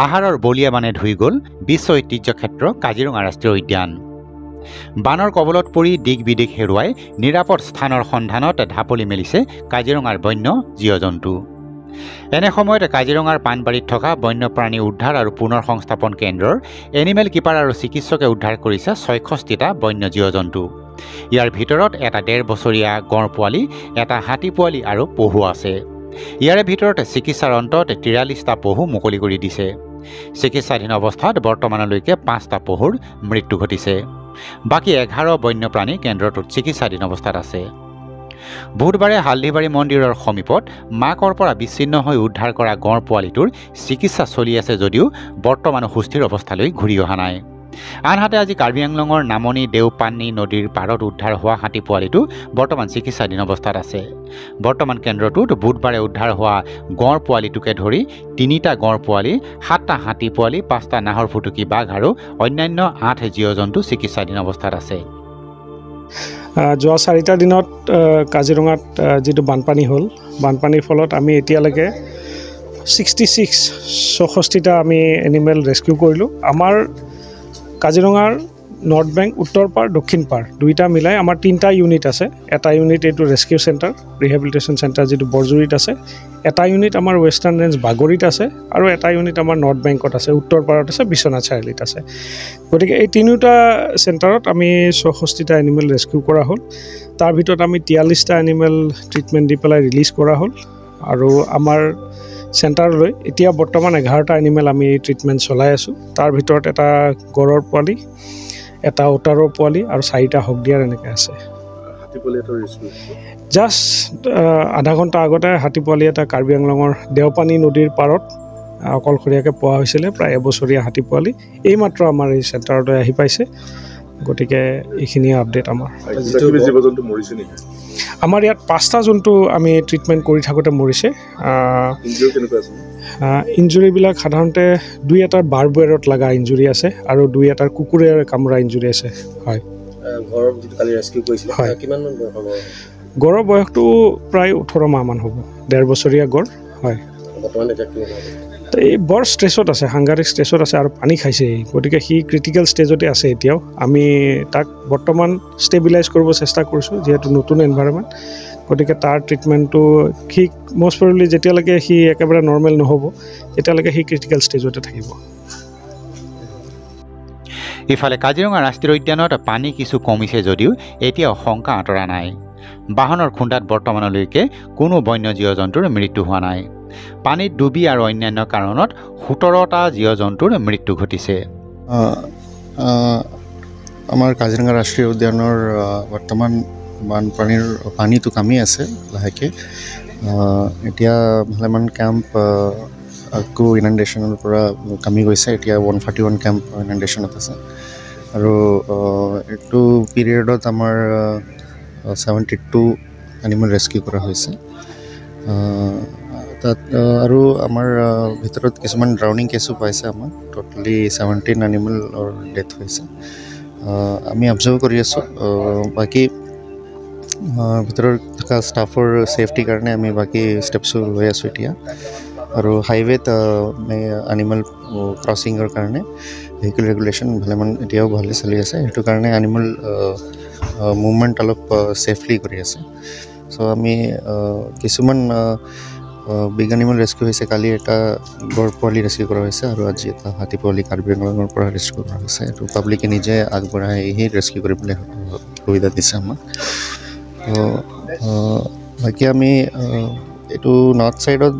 আহাৰৰ বলিয়া মানে ধুই গ'ল বিশ্ব ঐতিহ্য ক্ষেত্ৰ কাজিৰঙা ৰাষ্ট্ৰীয় উদ্যান। বানৰ কবলত পৰি দিক বিদিক হেৰুৱাই নিৰাপদ স্থানৰ সন্ধানত ঢাপলি মেলিছে কাজিৰঙাৰ বন্য জীৱ জন্তু। এনে সময়ত কাজিৰঙাৰ পাণবাৰীত থকা বন্যপ্ৰাণী উদ্ধাৰ আৰু পুনৰ সংস্থাপন কেন্দ্ৰৰ এনিমেল কিপাৰ আৰু চিকিৎসকে উদ্ধাৰ কৰিছে 66টা বন্য জীৱ জন্তু। ইয়াৰ ভিতৰত এটা 1.5 বছৰীয়া গঁড় পোৱালি, এটা হাতী পোৱালি আৰু পহু আছে। ইয়াৰে ভিতৰত চিকিৎসাৰ অন্তত 43টা পহু মুকলি কৰি দিছে। চিকিৎসাধীন অৱস্থাত বৰ্তমানলৈকে 5টা পহুৰ মৃত্যু ঘটিছে। বাকী 11 বন্যপ্ৰাণী কেন্দ্ৰটোত চিকিৎসাধীন অৱস্থাত আছে। বুধবাৰে হালধিবাৰী মন্দিৰৰ সমীপত মাকৰ পৰা বিচ্ছিন্ন হৈ উদ্ধাৰ কৰা গঁড় পোৱালিটোৰ চিকিৎসা চলি আছে যদিও বৰ্তমানো সুস্থিৰ অৱস্থালৈ ঘূৰি অহা নাই। আনহাতে আজি কাৰ্বি আংলঙৰ নামনি দেওপানী নদীৰ পাৰত উদ্ধাৰ হোৱা হাতী পোৱালিটো বৰ্তমান চিকিৎসাধীন অৱস্থাত আছে। বৰ্তমান কেন্দ্ৰটোত বুধবাৰে উদ্ধাৰ হোৱা গঁড় পোৱালিটোকে ধৰি 3টা গঁড় পোৱালি, 7টা হাতী পোৱালি, 5টা নাহৰ ফুটুকী বাঘ আৰু অন্যান্য 8 জীৱ জন্তু চিকিৎসাধীন অৱস্থাত আছে। যোৱা 4টা দিনত কাজিৰঙাত যিটো বানপানী হ'ল, বানপানীৰ ফলত আমি এতিয়ালৈকে 66টা আমি এনিমেল ৰেস্কিউ কৰিলোঁ। আমাৰ কাজিৰঙাৰ নৰ্থ বেংক, উত্তৰ পাৰ, দক্ষিণ পাৰ দুইটা মিলাই আমাৰ 3টা ইউনিট আছে। এটা ইউনিট এইটো ৰেস্কিউ চেণ্টাৰ, ৰিহেবিলিটেশ্যন চেণ্টাৰ যিটো বৰজুৰিত আছে। এটা ইউনিট আমাৰ ৱেষ্টাৰ্ণ ৰেঞ্জ বাগৰিত আছে আৰু এটা ইউনিট আমাৰ নৰ্থ বেংকত আছে, উত্তৰ পাৰত আছে, বিশ্বনাথ চাৰিআলিত আছে। গতিকে এই তিনিওটা চেণ্টাৰত আমি 66টা এনিমেল ৰেস্কিউ কৰা হ'ল। তাৰ ভিতৰত আমি 43টা এনিমেল ট্ৰিটমেণ্ট দি পেলাই ৰিলিজ কৰা হ'ল। আৰু আমাৰ চেণ্টাৰলৈ এতিয়া বৰ্তমান 11টা এনিমেল আমি ট্ৰিটমেণ্ট চলাই আছোঁ। তাৰ ভিতৰত এটা গঁড়ৰ পোৱালি, এটা ওটাৰৰ পোৱালি আৰু 4টা হকদিয়াৰ এনেকৈ আছে। জাষ্ট আধা ঘণ্টা আগতে হাতী পোৱালি এটা কাৰ্বি আংলঙৰ দেওপানী নদীৰ পাৰত অকলশৰীয়াকৈ পোৱা হৈছিলে, প্ৰায় 1 বছৰীয়া হাতী পোৱালি। এইমাত্ৰ আমাৰ এই চেণ্টাৰলৈ আহি পাইছে। গতিকে এইখিনিয়ে আপডেট আমাৰ। আমাৰ ইয়াত 5টা জন্তু আমি ট্ৰিটমেণ্ট কৰি থাকোঁতে মৰিছে। ইঞ্জুৰিবিলাক সাধাৰণতে 2-এটাৰ বাৰ্বৱেৰত লগা ইঞ্জুৰি আছে আৰু 2-এটাৰ কুকুৰেৰে কামোৰা ইঞ্জুৰি আছে। হয়, গঁড়ৰ বয়সটো প্ৰায় 18 মাহমান হ'ব, 1.5 বছৰীয়া গঁড়। হয়, এই বৰ ষ্ট্ৰেছত আছে, সাংঘাতিক ষ্ট্ৰেছত আছে আৰু পানী খাইছে। গতিকে সি ক্ৰিটিকেল ষ্টেজতে আছে এতিয়াও। আমি তাক বৰ্তমান ষ্টেবিলাইজ কৰিব চেষ্টা কৰিছোঁ, যিহেতু নতুন এনভাইৰনমেণ্ট। গতিকে তাৰ ট্ৰিটমেণ্টটো সি মষ্ট প্ৰবেবলি যেতিয়ালৈকে সি একেবাৰে নৰ্মেল নহ'ব, তেতিয়ালৈকে সি ক্ৰিটিকেল ষ্টেজতে থাকিব। ইফালে কাজিৰঙা ৰাষ্ট্ৰীয় উদ্যানত পানী কিছু কমিছে যদিও এতিয়াও শংকা আঁতৰা নাই। বাহনৰ খুন্দাত বৰ্তমানলৈকে কোনো বন্য জীৱ জন্তুৰ মৃত্যু হোৱা নাই। পানীত ডুবি আৰু অন্যান্য কাৰণত 17টা জীৱ জন্তুৰ মৃত্যু ঘটিছে। আমাৰ কাজিৰঙা ৰাষ্ট্ৰীয় উদ্যানৰ বৰ্তমান বানপানীৰ পানীটো কমি আছে লাহেকৈ। এতিয়া ভালেমান কেম্প আকৌ ইনাণ্ডেশ্যনৰ পৰা কমি গৈছে। এতিয়া 141 কেম্প ইনাণ্ডেশ্যনত আছে আৰু এইটো পিৰিয়ডত আমাৰ 72 এনিমেল ৰেস্কিউ কৰা হৈছে। তাত আৰু আমাৰ ভিতৰত কিছুমান ড্ৰাউনিং কেছো পাইছে। আমাৰ টোটেলি 17 এনিমেলৰ ডেথ হৈছে। আমি অবজাৰ্ভ কৰি আছোঁ। বাকী ভিতৰত থকা ষ্টাফৰ ছেফটিৰ কাৰণে আমি বাকী ষ্টেপছো লৈ আছোঁ এতিয়া। আৰু হাইৱেত এনিমেল ক্ৰচিঙৰ কাৰণে ভেহিকেল ৰেগুলেশ্যন ভালেমান এতিয়াও ভালে চলি আছে। সেইটো কাৰণে এনিমেল মুভমেণ্ট অলপ ছেফলি কৰি আছে। চ' আমি কিছুমান বিগ এনিমেল ৰেস্কিউ হৈছে। কালি এটা গঁড় পোৱালি ৰেস্কিউ কৰা হৈছে আৰু আজি এটা হাতী পোৱালি কাৰ্বি আংলঙৰ পৰা ৰেস্কিউ কৰা হৈছে। এইটো পাব্লিকে নিজে আগবঢ়াই সেই ৰেস্কিউ কৰিবলৈ সুবিধা দিছে আমাক। বাকী আমি এইটো নৰ্থ ছাইডত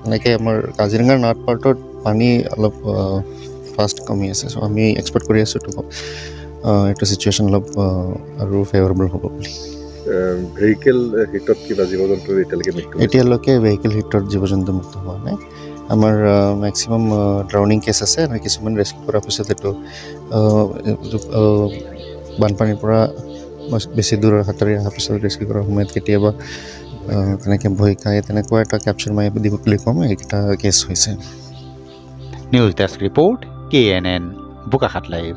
এনেকৈ আমাৰ কাজিৰঙাৰ নৰ্থ পাৰ্টত পানী অলপ ফাষ্ট কমি আছে। চ' আমি এক্সপেক্ট কৰি আছোঁ এইটো চিটুৱেশ্যন অলপ আৰু ফেভাৰেবল হ'ব বুলি। ভেহিকেল হিটত কিবা জীৱ জন্তুৰ এতিয়ালৈকে ভেহিকেল হিটত জীৱ জন্তু মুক্ত হোৱা নাই। আমাৰ মেক্সিমাম ড্ৰাউনিং কেছ আছে আৰু কিছুমান ৰেস্কিউ কৰাৰ পিছত এইটো বানপানীৰ পৰা বেছি দূৰ সাঁতুৰি অহাৰ পিছত ৰেস্কিউ কৰাৰ সময়ত কেতিয়াবা তেনেকৈ ভয় খায়, তেনেকুৱা এটা কেপচাৰ মাৰি দিব বুলি ক'ম। এইকেইটা কেছ হৈছে। News desk report, KNN Bokakhat live.